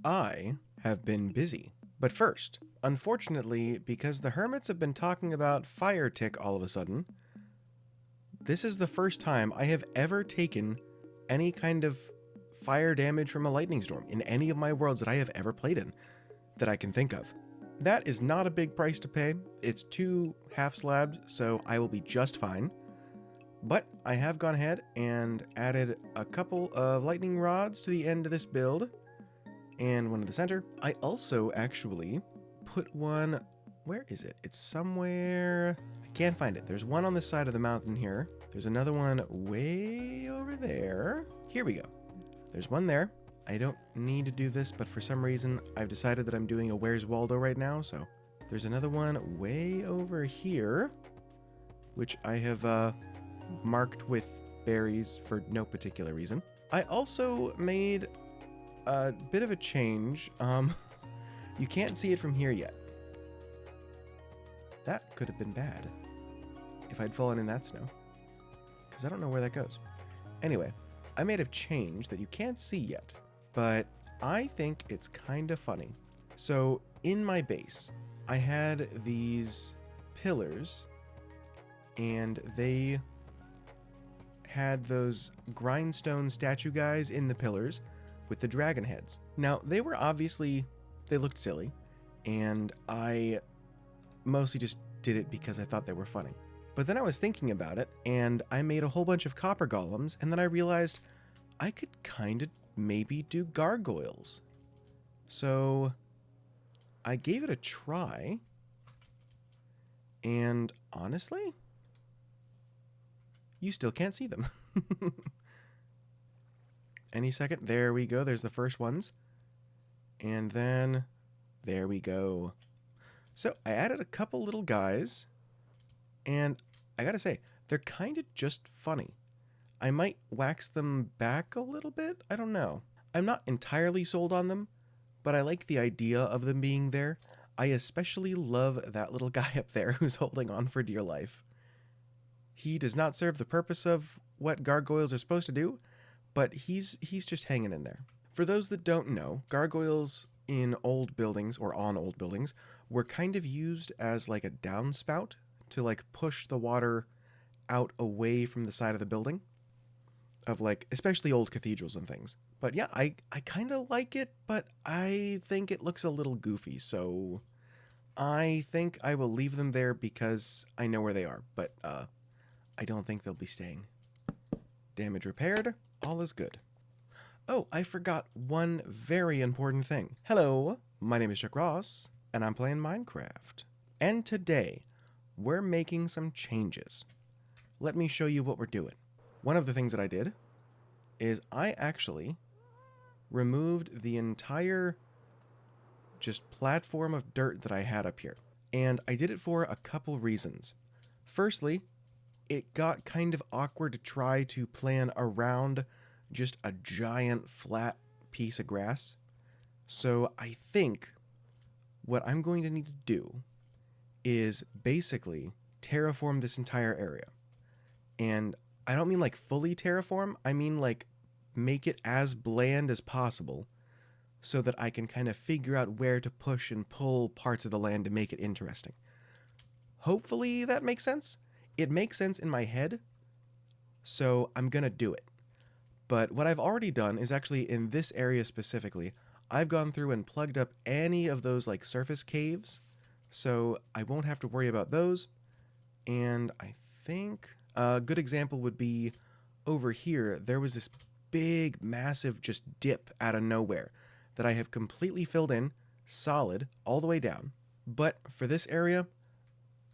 I have been busy. But first, unfortunately, because the hermits have been talking about fire tick all of a sudden, this is the first time I have ever taken any kind of fire damage from a lightning storm in any of my worlds that I have ever played in that I can think of. That is not a big price to pay. It's 2 half slabs, so I will be just fine. But I have gone ahead and added a couple of lightning rods to the end of this build and one in the center. I also actually put one, where is it? It's somewhere, I can't find it. There's one on the side of the mountain here. There's another one way over there. Here we go. There's one there. I don't need to do this, but for some reason I've decided that I'm doing a Where's Waldo right now, so there's another one way over here, which I have marked with berries for no particular reason. I also made a bit of a change. You can't see it from here yet. That could have been bad if I'd fallen in that snow, because I don't know where that goes. Anyway, I made a change that you can't see yet, but I think it's kind of funny. So in my base, I had these pillars, and they had those grindstone statue guys in the pillars with the dragon heads. Now, they looked silly, and I mostly just did it because I thought they were funny. But then I was thinking about it, and I made a whole bunch of copper golems, and then I realized I could kind of maybe do gargoyles. So I gave it a try, and honestly, you still can't see them. Any second. There we go. There's the first ones. And then there we go. So I added a couple little guys, and I gotta say, they're kind of just funny. I might wax them back a little bit. I don't know. I'm not entirely sold on them, but I like the idea of them being there. I especially love that little guy up there who's holding on for dear life. He does not serve the purpose of what gargoyles are supposed to do, but he's just hanging in there. For those that don't know, gargoyles in old buildings or on old buildings were kind of used as like a downspout to like push the water out away from the side of the building, of like especially old cathedrals and things. But yeah, I kind of like it, but I think it looks a little goofy, so I think I will leave them there because I know where they are, but I don't think they'll be staying. Damage repaired. All is good. Oh, I forgot one very important thing. Hello, my name is Chuck Ross, and I'm playing Minecraft. And today, we're making some changes. Let me show you what we're doing. One of the things that I did is I actually removed the entire just platform of dirt that I had up here. And I did it for a couple reasons. Firstly, it got kind of awkward to try to plan around just a giant flat piece of grass. So I think what I'm going to need to do is basically terraform this entire area. And I don't mean like fully terraform, I mean like make it as bland as possible so that I can kind of figure out where to push and pull parts of the land to make it interesting. Hopefully that makes sense. It makes sense in my head, so I'm gonna do it. But what I've already done is actually in this area specifically, I've gone through and plugged up any of those like surface caves, so I won't have to worry about those. And I think a good example would be over here. There was this big, massive just dip out of nowhere that I have completely filled in, solid, all the way down. But for this area,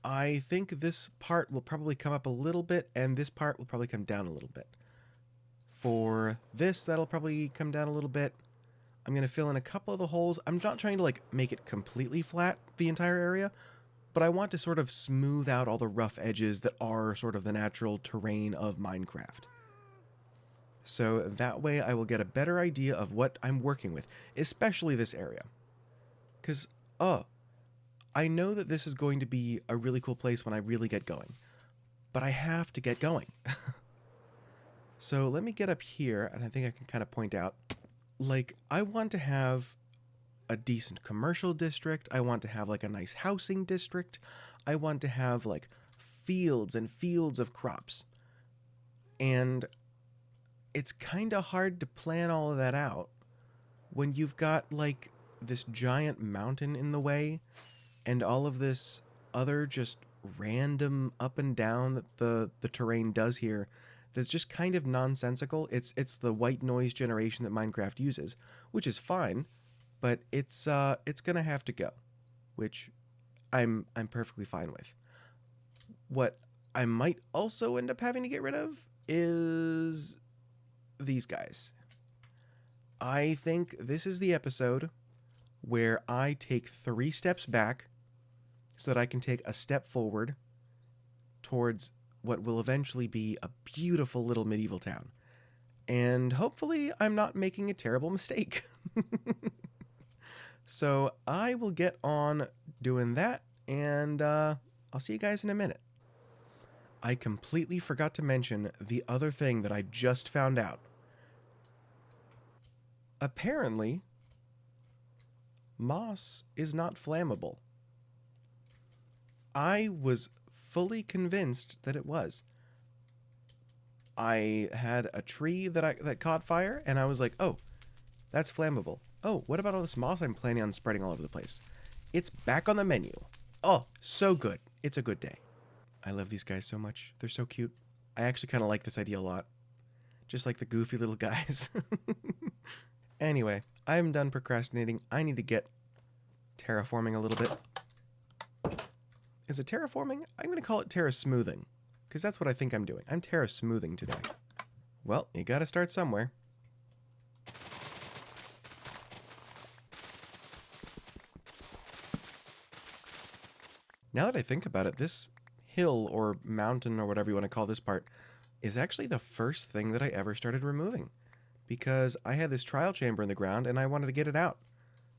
I think this part will probably come up a little bit, and this part will probably come down a little bit. For this, that'll probably come down a little bit. I'm going to fill in a couple of the holes. I'm not trying to like make it completely flat, the entire area, but I want to sort of smooth out all the rough edges that are sort of the natural terrain of Minecraft. So that way I will get a better idea of what I'm working with, especially this area. Because, I know that this is going to be a really cool place when I really get going, but I have to get going. So let me get up here, and I think I can kind of point out, like, I want to have a decent commercial district. I want to have like a nice housing district. I want to have like fields and fields of crops. And it's kind of hard to plan all of that out when you've got like this giant mountain in the way and all of this other just random up and down that the terrain does here that's just kind of nonsensical. It's the white noise generation that Minecraft uses, which is fine, but it's gonna have to go, which I'm perfectly fine with. What I might also end up having to get rid of is these guys. I think this is the episode where I take 3 steps back so that I can take a step forward towards what will eventually be a beautiful little medieval town. And hopefully I'm not making a terrible mistake. So I will get on doing that, and I'll see you guys in a minute. I completely forgot to mention the other thing that I just found out. Apparently, moss is not flammable. I was fully convinced that it was. I had a tree that caught fire, and I was like, oh, that's flammable. Oh, what about all this moss I'm planning on spreading all over the place? It's back on the menu. Oh, so good. It's a good day. I love these guys so much. They're so cute. I actually kind of like this idea a lot. Just like the goofy little guys. Anyway, I'm done procrastinating. I need to get terraforming a little bit. Is it terraforming? I'm going to call it terra smoothing, because that's what I think I'm doing. I'm terra smoothing today. Well, you got to start somewhere. Now that I think about it, this hill or mountain or whatever you want to call this part is actually the first thing that I ever started removing, because I had this trial chamber in the ground and I wanted to get it out.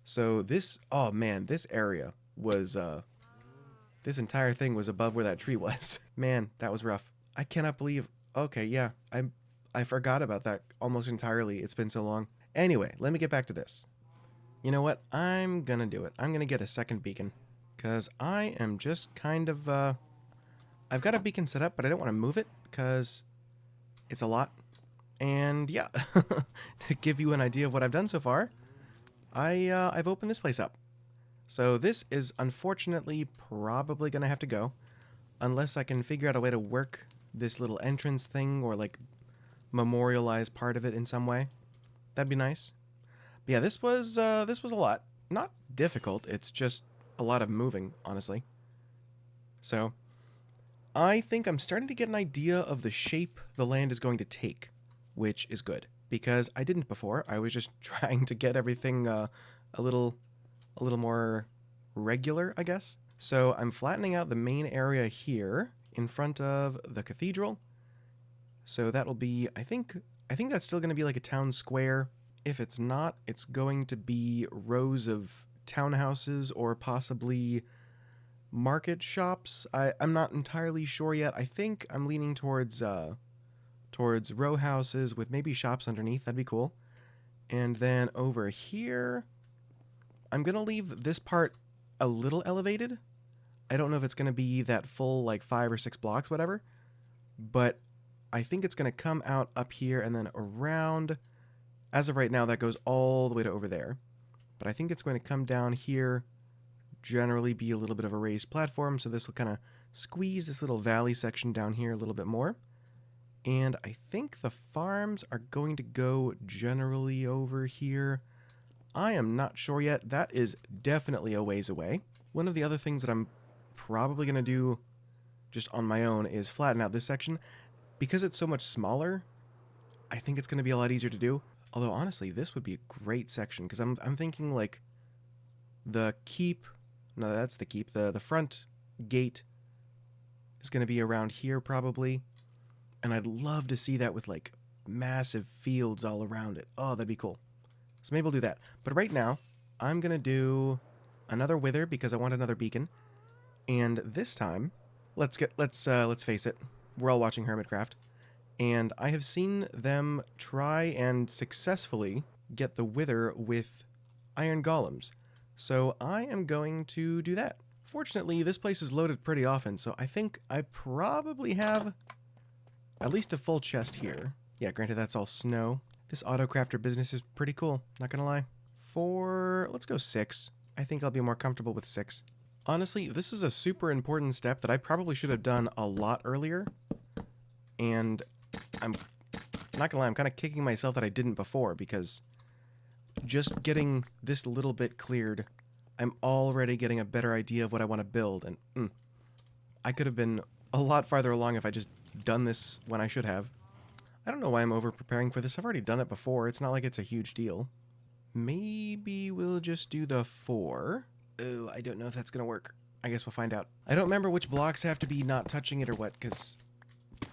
So this, oh man, this area was, this entire thing was above where that tree was. Man, that was rough. I cannot believe, okay, yeah, I forgot about that almost entirely. It's been so long. Anyway, let me get back to this. You know what? I'm gonna do it. I'm gonna get a second beacon, because I am just kind of, I've got a beacon set up, but I don't want to move it, because it's a lot. And yeah, to give you an idea of what I've done so far, I've opened this place up. So this is unfortunately probably going to have to go, unless I can figure out a way to work this little entrance thing or like memorialize part of it in some way. That'd be nice. But yeah, this was a lot. Not difficult, it's just a lot of moving, honestly. So I think I'm starting to get an idea of the shape the land is going to take, which is good, because I didn't before. I was just trying to get everything a little more regular, I guess. So I'm flattening out the main area here in front of the cathedral. So that'll be, I think that's still going to be like a town square. If it's not, it's going to be rows of townhouses or possibly market shops. I'm not entirely sure yet. I think I'm leaning towards row houses with maybe shops underneath. That'd be cool. And then over here, I'm going to leave this part a little elevated. I don't know if it's going to be that full like 5 or 6 blocks, whatever. But I think it's going to come out up here and then around. As of right now, that goes all the way to over there. But I think it's going to come down here, generally be a little bit of a raised platform. So this will kind of squeeze this little valley section down here a little bit more. And I think the farms are going to go generally over here. I am not sure yet. That is definitely a ways away. One of the other things that I'm probably going to do just on my own is flatten out this section. Because it's so much smaller, I think it's going to be a lot easier to do. Although, honestly, this would be a great section, because I'm thinking, like, the keep... No, that's the keep. The front gate is going to be around here, probably. And I'd love to see that with, like, massive fields all around it. Oh, that'd be cool. So maybe we'll do that. But right now, I'm going to do another wither, because I want another beacon. And this time, let's face it, we're all watching Hermitcraft. And I have seen them try and successfully get the wither with iron golems. So I am going to do that. Fortunately, this place is loaded pretty often, so I think I probably have at least a full chest here. Yeah, granted that's all snow. This auto-crafter business is pretty cool, not gonna lie. Let's go 6. I think I'll be more comfortable with 6. Honestly, this is a super important step that I probably should have done a lot earlier. And I'm not gonna lie, I'm kind of kicking myself that I didn't before, because just getting this little bit cleared, I'm already getting a better idea of what I want to build, and I could have been a lot farther along if I just done this when I should have. I don't know why I'm over preparing for this. I've already done it before. It's not like it's a huge deal. Maybe we'll just do the 4. Oh, I don't know if that's gonna work. I guess we'll find out. I don't remember which blocks have to be not touching it or what, because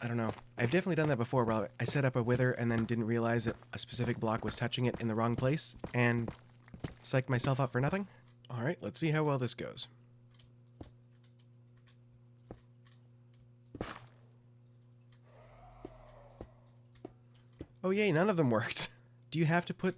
I don't know. I've definitely done that before where I set up a wither and then didn't realize that a specific block was touching it in the wrong place and psyched myself up for nothing. Alright, let's see how well this goes. Oh yay, none of them worked. Do you have to put...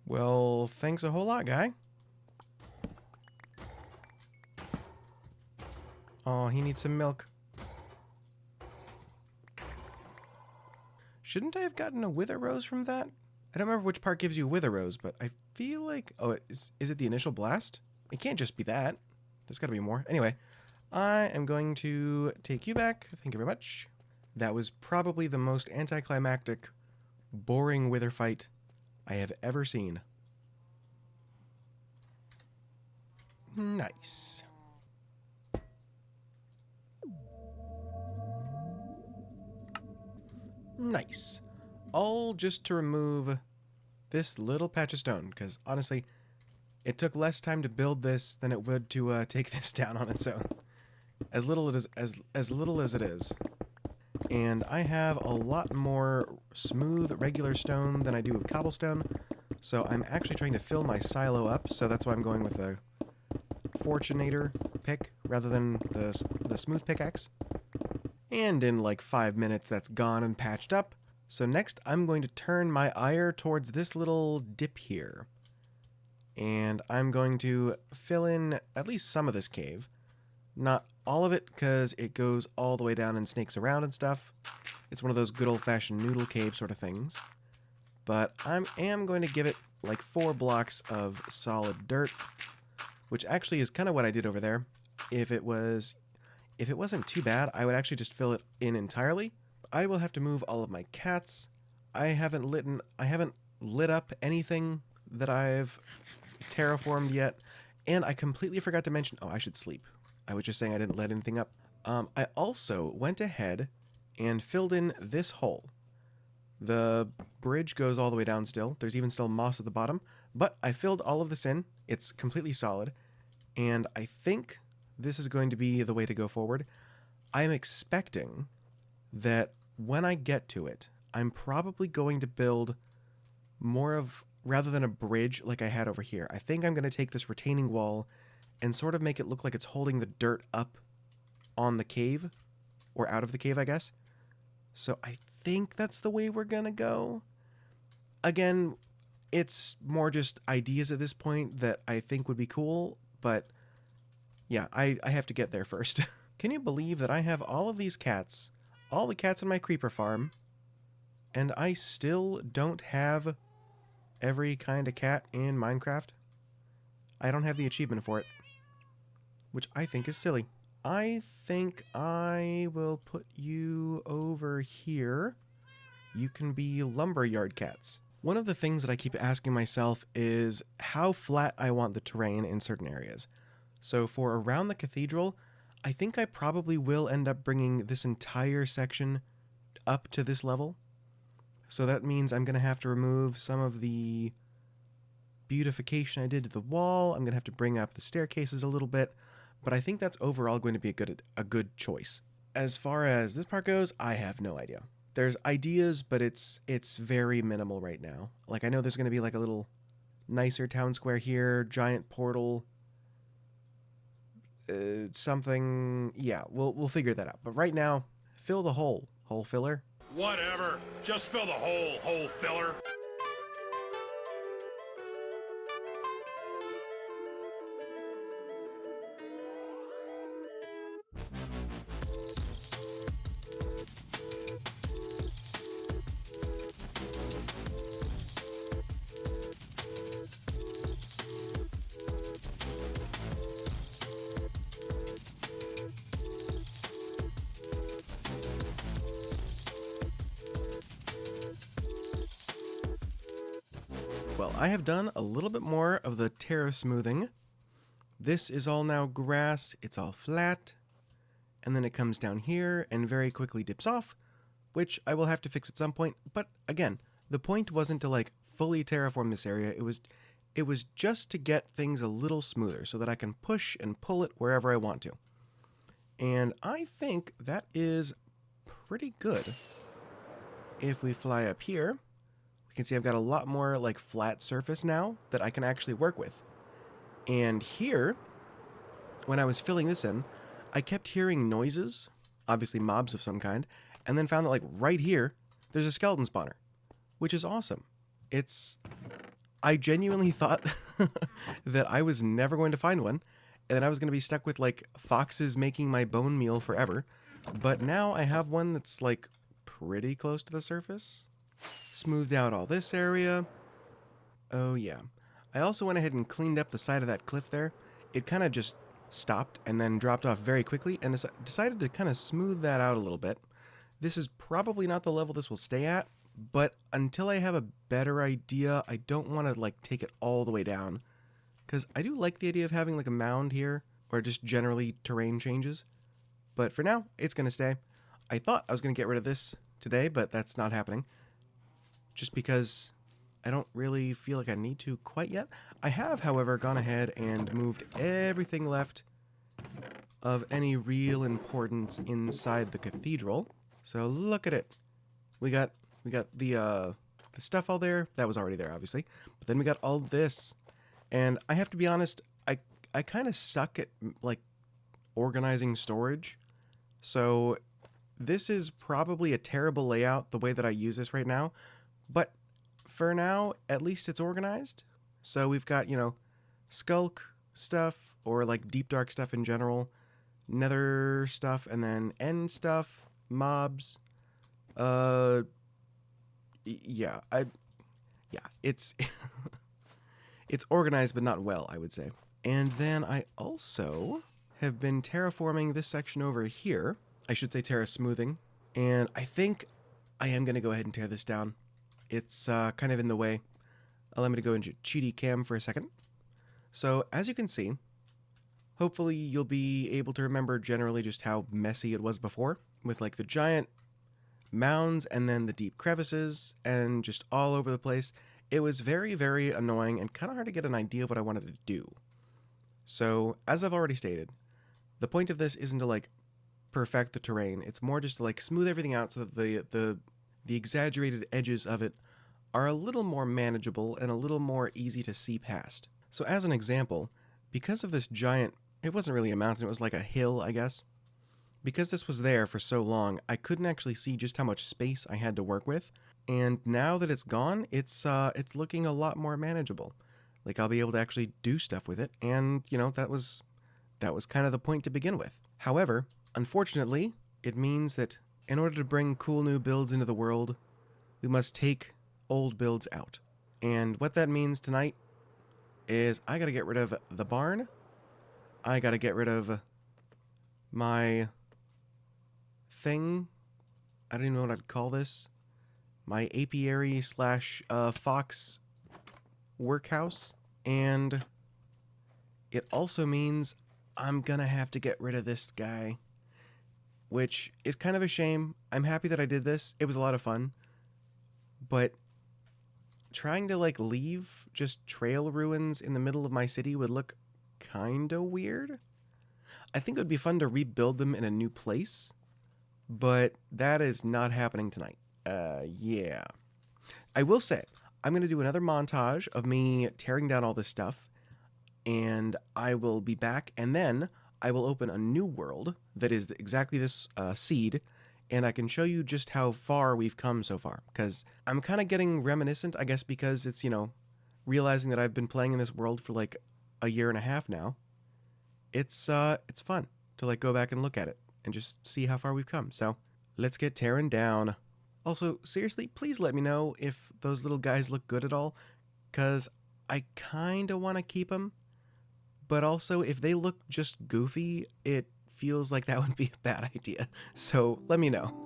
Well, thanks a whole lot, guy. Oh, he needs some milk. Shouldn't I have gotten a wither rose from that? I don't remember which part gives you a wither rose, but I feel like... Oh, is it the initial blast? It can't just be that. There's got to be more. Anyway, I am going to take you back. Thank you very much. That was probably the most anticlimactic, boring wither fight I have ever seen. Nice. Nice. All just to remove this little patch of stone, because honestly, it took less time to build this than it would to take this down on its own. As little as it is. And I have a lot more smooth, regular stone than I do of cobblestone, so I'm actually trying to fill my silo up, so that's why I'm going with the Fortunator pick rather than the smooth pickaxe. And in like 5 minutes that's gone and patched up. So next I'm going to turn my ire towards this little dip here. And I'm going to fill in at least some of this cave. Not all of it, because it goes all the way down and snakes around and stuff. It's one of those good old-fashioned noodle cave sort of things. But I am going to give it like 4 blocks of solid dirt, which actually is kind of what I did over there. If it wasn't too bad, I would actually just fill it in entirely. I will have to move all of my cats. I haven't lit up anything that I've terraformed yet, and I completely forgot to mention... Oh, I should sleep. I was just saying I didn't let anything up. I also went ahead and filled in this hole. The bridge goes all the way down still. There's even still moss at the bottom, but I filled all of this in. It's completely solid, and I think this is going to be the way to go forward. I'm expecting that when I get to it, I'm probably going to build more of, rather than a bridge like I had over here, I think I'm going to take this retaining wall and sort of make it look like it's holding the dirt up on the cave, or out of the cave, I guess. So I think that's the way we're going to go. Again, it's more just ideas at this point that I think would be cool, but yeah, I have to get there first. Can you believe that I have all of these cats, all the cats in my creeper farm, and I still don't have every kind of cat in Minecraft? I don't have the achievement for it, which I think is silly. I think I will put you over here. You can be lumberyard cats. One of the things that I keep asking myself is how flat I want the terrain in certain areas. So for around the cathedral, I think I probably will end up bringing this entire section up to this level. So that means I'm going to have to remove some of the beautification I did to the wall. I'm going to have to bring up the staircases a little bit. but I think that's overall going to be a good choice. As far as this part goes, I have no idea. There's ideas, but it's very minimal right now. Like, I know there's going to be like a little nicer town square here, giant portal, something. Yeah, we'll figure that out. But right now, fill the hole filler. Whatever. Just fill the hole filler. Well, I have done a little bit more of the terra smoothing. This is all now grass, it's all flat, and then it comes down here and very quickly dips off, which I will have to fix at some point. But again, the point wasn't to like fully terraform this area. It was just to get things a little smoother so that I can push and pull it wherever I want to. And I think that is pretty good. If we fly up here, we can see I've got a lot more like flat surface now that I can actually work with. And here, when I was filling this in, I kept hearing noises, obviously mobs of some kind, and then found that like right here, there's a skeleton spawner, which is awesome. I genuinely thought that I was never going to find one, and that I was going to be stuck with like foxes making my bone meal forever. But now I have one that's like pretty close to the surface. Smoothed out all this area. Oh yeah. I also went ahead and cleaned up the side of that cliff there. It kind of just stopped and then dropped off very quickly, and decided to kind of smooth that out a little bit. This is probably not the level this will stay at, but until I have a better idea, I don't want to like take it all the way down, because I do like the idea of having like a mound here, or just generally terrain changes. But for now, it's going to stay. I thought I was going to get rid of this today, but that's not happening, just because I don't really feel like I need to quite yet. I have, however, gone ahead and moved everything left of any real importance inside the cathedral. So look at it. We got the stuff all there. That was already there, obviously. But then we got all this. And I have to be honest, I kind of suck at like organizing storage. So this is probably a terrible layout the way that I use this right now. But for now, at least it's organized. So we've got, skulk stuff, or like deep dark stuff in general, nether stuff, and then end stuff, mobs. Yeah, it's it's organized but not well, I would say. And then I also have been terraforming this section over here. I should say terra smoothing. And I think I am going to go ahead and tear this down. It's kind of in the way. Allow me to go into cheaty cam for a second. So as you can see, hopefully you'll be able to remember generally just how messy it was before, with like the giant mounds and then the deep crevices and just all over the place. It was very, very annoying and kind of hard to get an idea of what I wanted to do. So as I've already stated, the point of this isn't to like perfect the terrain. It's more just to like smooth everything out so that the exaggerated edges of it are a little more manageable and a little more easy to see past. So as an example, because of this giant, it wasn't really a mountain, it was like a hill, I guess. Because this was there for so long, I couldn't actually see just how much space I had to work with. And now that it's gone, it's looking a lot more manageable. Like I'll be able to actually do stuff with it, and that was kind of the point to begin with. However, unfortunately, it means that in order to bring cool new builds into the world, we must take old builds out. And what that means tonight is I gotta get rid of the barn. I gotta get rid of my thing. I don't even know what I'd call this. My apiary / fox workhouse. And it also means I'm gonna have to get rid of this guy, which is kind of a shame. I'm happy that I did this. It was a lot of fun. But trying to like leave just trail ruins in the middle of my city would look kind of weird. I think it would be fun to rebuild them in a new place, but that is not happening tonight. Yeah. I will say, I'm going to do another montage of me tearing down all this stuff, and I will be back, and then I will open a new world that is exactly this seed, and I can show you just how far we've come so far. Because I'm kind of getting reminiscent, I guess, because it's, realizing that I've been playing in this world for like a year and a half now. It's fun to like go back and look at it and just see how far we've come. So let's get tearing down. Also, seriously, please let me know if those little guys look good at all, because I kind of want to keep them. But also, if they look just goofy, it feels like that would be a bad idea. So let me know.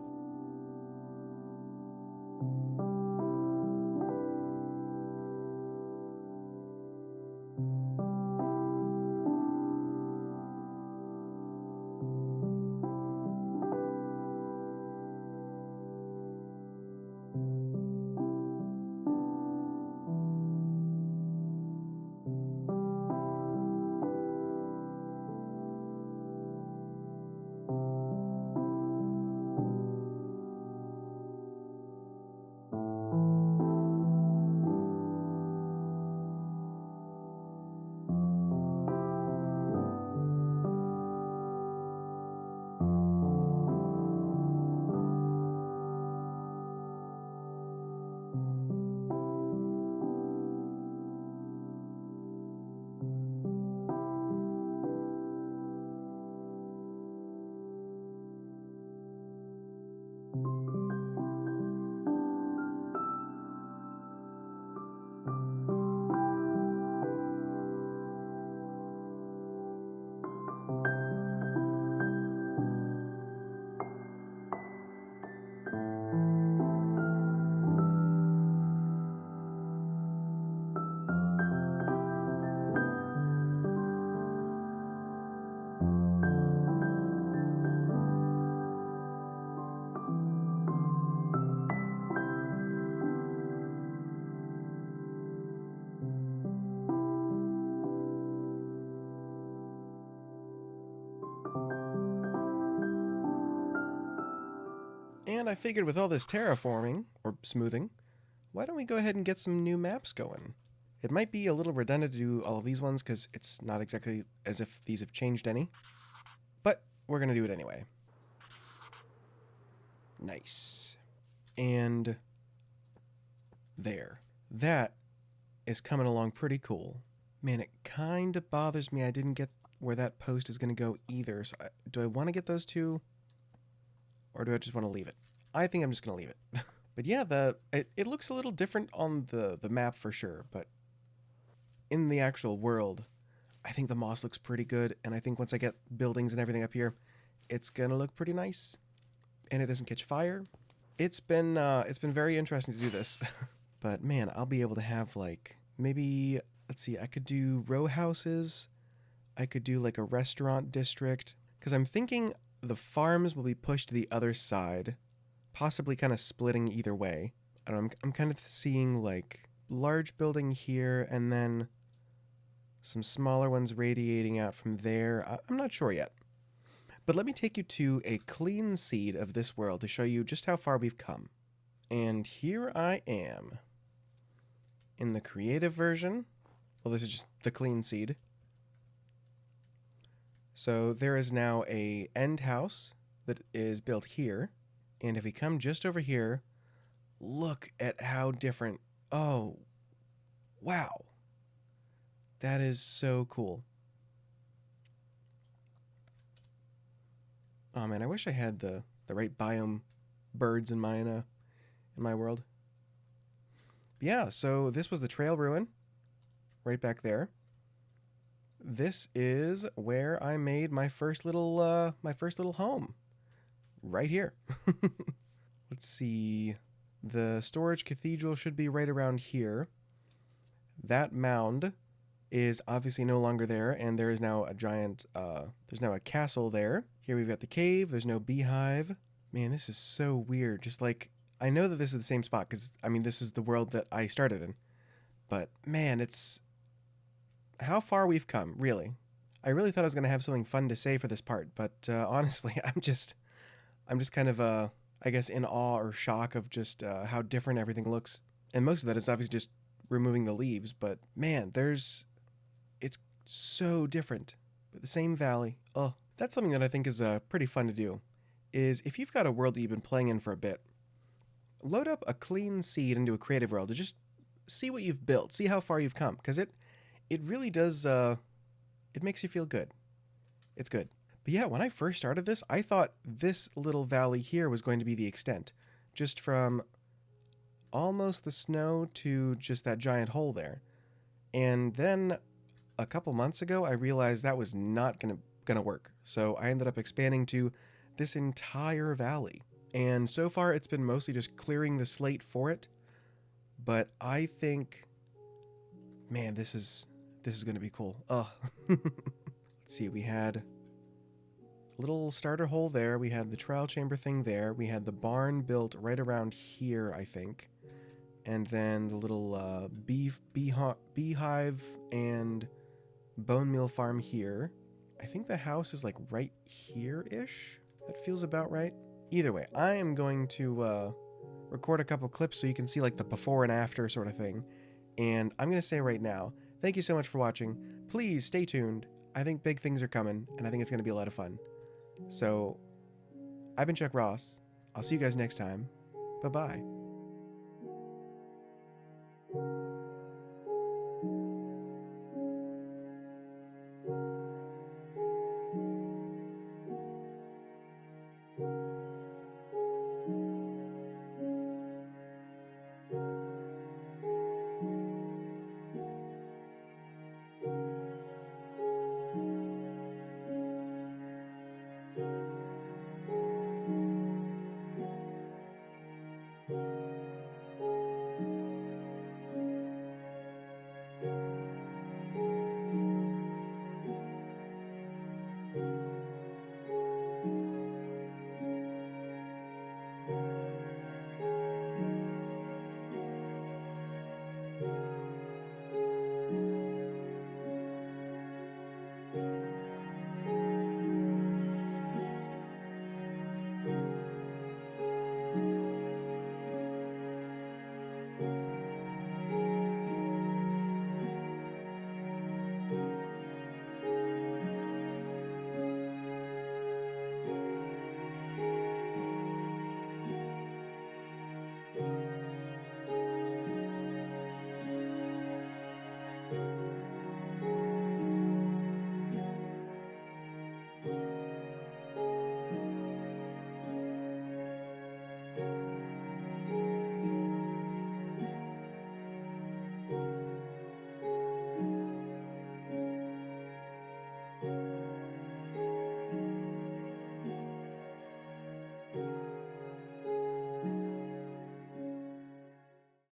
And I figured with all this terraforming, or smoothing, why don't we go ahead and get some new maps going? It might be a little redundant to do all of these ones because it's not exactly as if these have changed any, but we're going to do it anyway. Nice. And there. That is coming along pretty cool. Man, it kind of bothers me I didn't get where that post is going to go either. So do I want to get those two? Or do I just want to leave it? I think I'm just going to leave it. But yeah, it looks a little different on the map for sure. But in the actual world, I think the moss looks pretty good. And I think once I get buildings and everything up here, it's going to look pretty nice. And it doesn't catch fire. It's been very interesting to do this. But man, I'll be able to have like, maybe, let's see, I could do row houses. I could do like a restaurant district. Because I'm thinking the farms will be pushed to the other side, possibly kind of splitting either way. I don't know, I'm kind of seeing like large building here and then some smaller ones radiating out from there. I'm not sure yet. But let me take you to a clean seed of this world to show you just how far we've come. And here I am. In the creative version, well, this is just the clean seed. So there is now a end house that is built here. And if we come just over here, look at how different. Oh, wow. That is so cool. Oh man, I wish I had the right biome birds in my world. But yeah, so this was the trail ruin right back there. This is where I made my first little home. Right here. Let's see. The storage cathedral should be right around here. That mound is obviously no longer there, and there is now a giant there's now a castle there. Here we've got the cave. There's no beehive. Man, this is so weird. Just like, I know that this is the same spot because I mean this is the world that I started in. But man, it's how far we've come, really. I really thought I was going to have something fun to say for this part, but honestly, I'm just kind of I guess in awe or shock of just how different everything looks. And most of that is obviously just removing the leaves, but man, it's so different. But the same valley. Oh, that's something that I think is pretty fun to do. Is if you've got a world that you've been playing in for a bit, load up a clean seed into a creative world to just see what you've built, see how far you've come, because it really does it makes you feel good. It's good. But yeah, when I first started this, I thought this little valley here was going to be the extent, just from almost the snow to just that giant hole there. And then a couple months ago, I realized that was not gonna work. So I ended up expanding to this entire valley. And so far, it's been mostly just clearing the slate for it. But I think, man, this is gonna be cool. Oh, let's see. We had a little starter hole there. We had the trial chamber thing there. We had the barn built right around here, I think. And then the little beehive and bone meal farm here. I think the house is like right here-ish. That feels about right. Either way, I am going to record a couple clips so you can see like the before and after sort of thing. And I'm going to say right now, thank you so much for watching. Please stay tuned. I think big things are coming, and I think it's going to be a lot of fun. So, I've been Chuck Ross. I'll see you guys next time. Bye-bye.